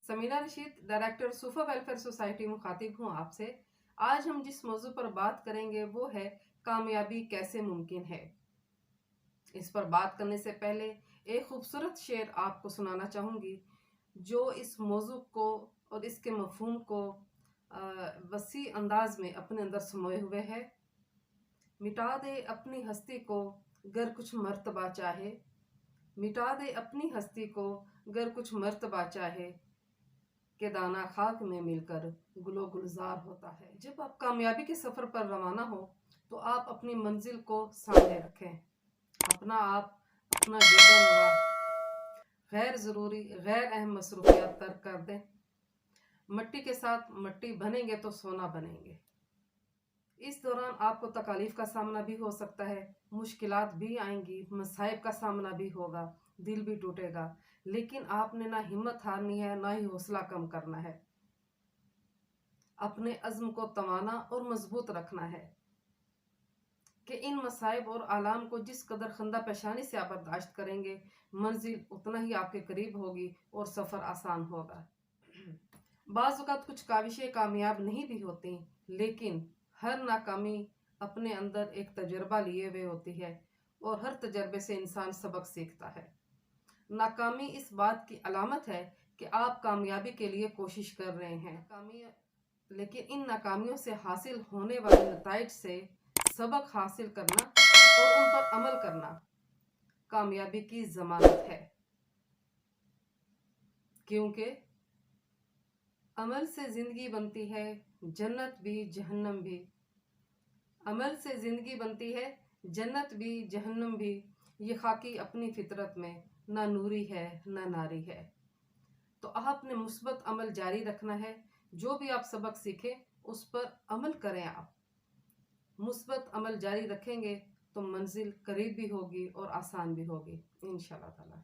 Samina Rashid, director Sufa welfare society, मुखातिब हूँ आपसे। आज हम जिस मौजू पर बात करेंगे वो है कामयाबी कैसे मुमकिन है। इस पर बात करने से पहले एक खूबसूरत शेर आपको सुनाना चाहूँगी जो इस मौजू को और इसके मफहूम को वसी अंदाज में अपने अंदर समाये हुए है। मिटा दे अपनी हस्ती को गर कुछ मर्तबा चाहे, मिटा दे अपनी हस्ती को गर कुछ मर्तबा चाहे, के दाना खाक में मिलकर गुलो गुलजार होता है। जब आप कामयाबी के सफ़र पर रवाना हो तो आप अपनी मंजिल को सामने रखें। अपना आप, अपना जिद्दो-नवा, गैर ज़रूरी गैर अहम मसरूफियात तर्क कर दें। मट्टी के साथ मट्टी बनेंगे तो सोना बनेंगे। इस दौरान आपको तकालीफ का सामना भी हो सकता है, मुश्किलात भी आएंगी, मसाइब का सामना भी होगा, दिल भी टूटेगा, लेकिन आपने ना हिम्मत हारनी है ना ही हौसला कम करना है। अपने अज़्म को तवाना और मजबूत रखना है कि इन मसाइब और आलाम को जिस कदर खंदा पेशानी से आप बर्दाश्त करेंगे, मंजिल उतना ही आपके करीब होगी और सफ़र आसान होगा। बाज़ औक़ात कुछ काविशें कामयाब नहीं भी होती, लेकिन हर नाकामी अपने अंदर एक तजुर्बा लिए हुए होती है और हर तजर्बे से इंसान सबक सीखता है। नाकामी इस बात की अलामत है कि आप कामयाबी के लिए कोशिश कर रहे हैं, लेकिन इन नाकामियों से हासिल होने वाले नताइज से सबक हासिल करना और उन पर अमल करना कामयाबी की ज़मानत है, क्योंकि अमल से ज़िंदगी बनती है जन्नत भी जहन्नम भी। अमल से ज़िंदगी बनती है जन्नत भी जहन्नम भी। ये खाकी अपनी फितरत में ना नूरी है ना नारी है। तो आपने मुस्बत अमल जारी रखना है। जो भी आप सबक सीखें उस पर अमल करें। आप मुस्बत अमल जारी रखेंगे तो मंजिल करीब भी होगी और आसान भी होगी इंशाअल्लाह ताला।